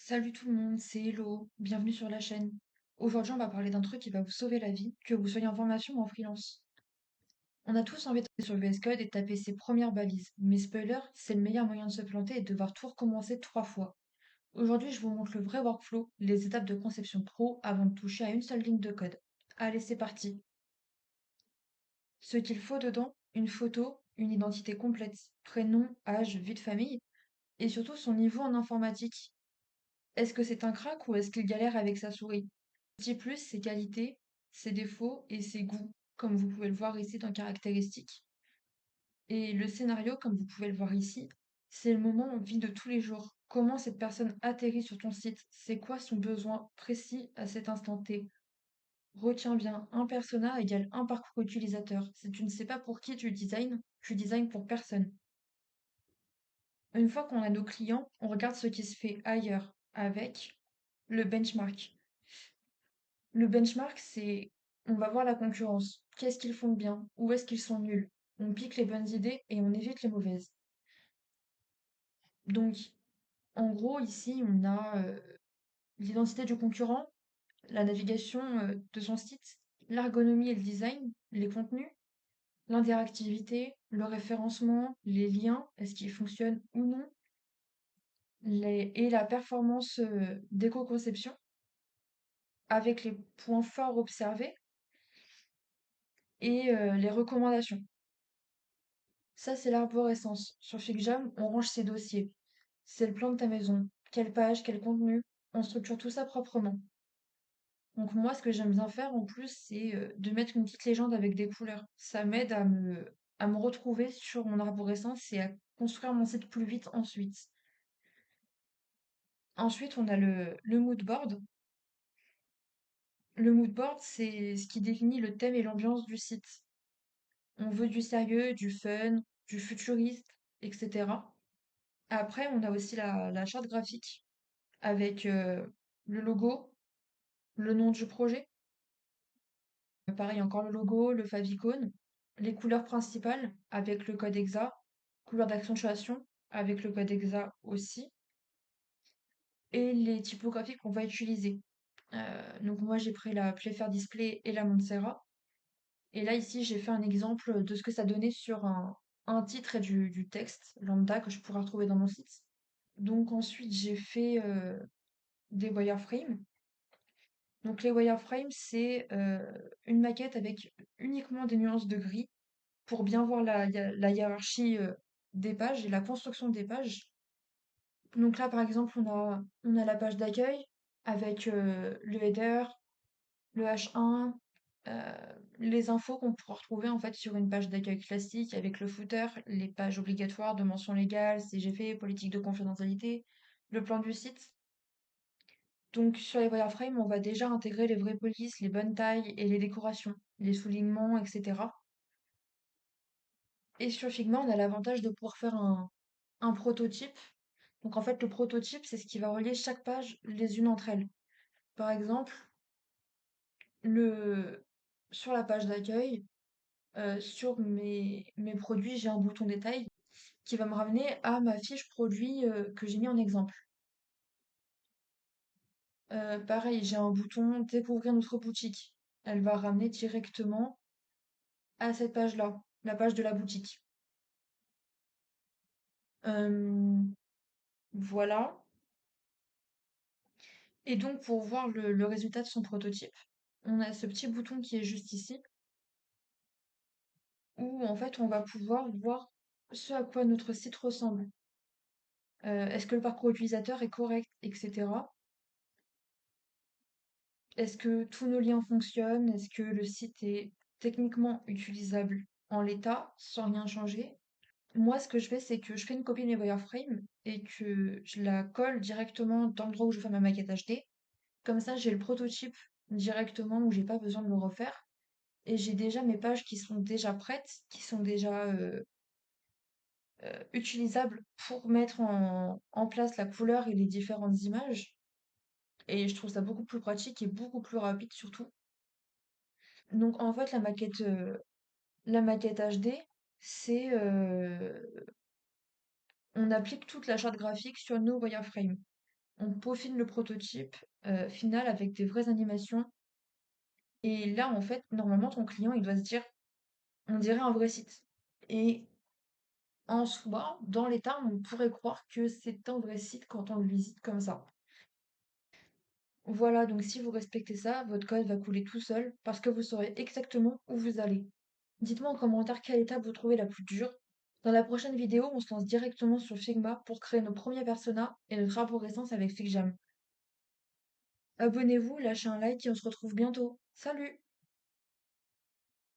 Salut tout le monde, c'est Hello, bienvenue sur la chaîne. Aujourd'hui, on va parler d'un truc qui va vous sauver la vie, que vous soyez en formation ou en freelance. On a tous envie de taper sur VS Code et de taper ses premières balises, mais spoiler, c'est le meilleur moyen de se planter et de devoir tout recommencer 3 fois. Aujourd'hui, je vous montre le vrai workflow, les étapes de conception pro avant de toucher à une seule ligne de code. Allez, c'est parti. Ce qu'il faut dedans, une photo, une identité complète, prénom, âge, vie de famille, et surtout son niveau en informatique. Est-ce que c'est un crack ou est-ce qu'il galère avec sa souris? Petit plus, ses qualités, ses défauts et ses goûts, comme vous pouvez le voir ici dans caractéristiques. Et le scénario, comme vous pouvez le voir ici, c'est le moment vie de tous les jours. Comment cette personne atterrit sur ton site? C'est quoi son besoin précis à cet instant T? Retiens bien, un persona égale un parcours utilisateur. Si tu ne sais pas pour qui tu designes pour personne. Une fois qu'on a nos clients, on regarde ce qui se fait ailleurs avec le benchmark. Le benchmark, c'est on va voir la concurrence. Qu'est-ce qu'ils font de bien? Où est-ce qu'ils sont nuls? On pique les bonnes idées et on évite les mauvaises. Donc, en gros, ici, on a l'identité du concurrent, la navigation de son site, l'ergonomie et le design, les contenus, l'interactivité, le référencement, les liens, est-ce qu'ils fonctionnent ou non, et la performance d'éco-conception avec les points forts observés et les recommandations. Ça, c'est l'arborescence. Sur FigJam, on range ses dossiers. C'est le plan de ta maison. Quelle page, quel contenu. On structure tout ça proprement. Donc moi, ce que j'aime bien faire en plus, c'est de mettre une petite légende avec des couleurs. Ça m'aide à me retrouver sur mon arborescence et à construire mon site plus vite ensuite. Ensuite, on a le mood board. Le mood board, c'est ce qui définit le thème et l'ambiance du site. On veut du sérieux, du fun, du futuriste, etc. Après, on a aussi la charte graphique avec le logo, le nom du projet. Pareil, encore le logo, le favicon, les couleurs principales avec le code EXA, couleur d'accentuation avec le code EXA aussi, et les typographies qu'on va utiliser. Donc moi j'ai pris la Playfair Display et la Montserrat. Et là ici j'ai fait un exemple de ce que ça donnait sur un titre et du texte lambda que je pourrais retrouver dans mon site. Donc ensuite j'ai fait des wireframes. Donc les wireframes, c'est une maquette avec uniquement des nuances de gris pour bien voir la hiérarchie des pages et la construction des pages. Donc là, par exemple, on a la page d'accueil avec le header, le H1, euh, les infos qu'on pourra retrouver en fait sur une page d'accueil classique avec le footer, les pages obligatoires de mention légale, CGV, politique de confidentialité, le plan du site. Donc sur les wireframes, on va déjà intégrer les vraies polices, les bonnes tailles et les décorations, les soulignements, etc. Et sur Figma, on a l'avantage de pouvoir faire un prototype. Donc en fait, le prototype, c'est ce qui va relier chaque page les unes entre elles. Par exemple, le, sur la page d'accueil, sur mes produits, j'ai un bouton détail qui va me ramener à ma fiche produit que j'ai mis en exemple. Pareil, j'ai un bouton découvrir notre boutique. Elle va ramener directement à cette page-là, la page de la boutique. Euh, voilà. Et donc, pour voir le résultat de son prototype, on a ce petit bouton qui est juste ici, où en fait, on va pouvoir voir ce à quoi notre site ressemble. Est-ce que le parcours utilisateur est correct, etc. Est-ce que tous nos liens fonctionnent? Est-ce que le site est techniquement utilisable en l'état, sans rien changer? Moi, ce que je fais, c'est que je fais une copie de mes wireframes et que je la colle directement dans l'endroit où je fais ma maquette HD. Comme ça, j'ai le prototype directement où j'ai pas besoin de le refaire. Et j'ai déjà mes pages qui sont déjà prêtes, qui sont déjà utilisables pour mettre en place la couleur et les différentes images. Et je trouve ça beaucoup plus pratique et beaucoup plus rapide surtout. Donc en fait, la maquette HD, c'est on applique toute la charte graphique sur nos wireframes. on peaufine le prototype final avec des vraies animations. Et là, en fait, normalement, ton client, il doit se dire, on dirait un vrai site. Et en soi, dans l'état, on pourrait croire que c'est un vrai site quand on le visite comme ça. Voilà, donc si vous respectez ça, votre code va couler tout seul parce que vous saurez exactement où vous allez. Dites-moi en commentaire quelle étape vous trouvez la plus dure. Dans la prochaine vidéo, on se lance directement sur Figma pour créer nos premiers personas et notre arborescence avec FigJam. Abonnez-vous, lâchez un like et on se retrouve bientôt. Salut!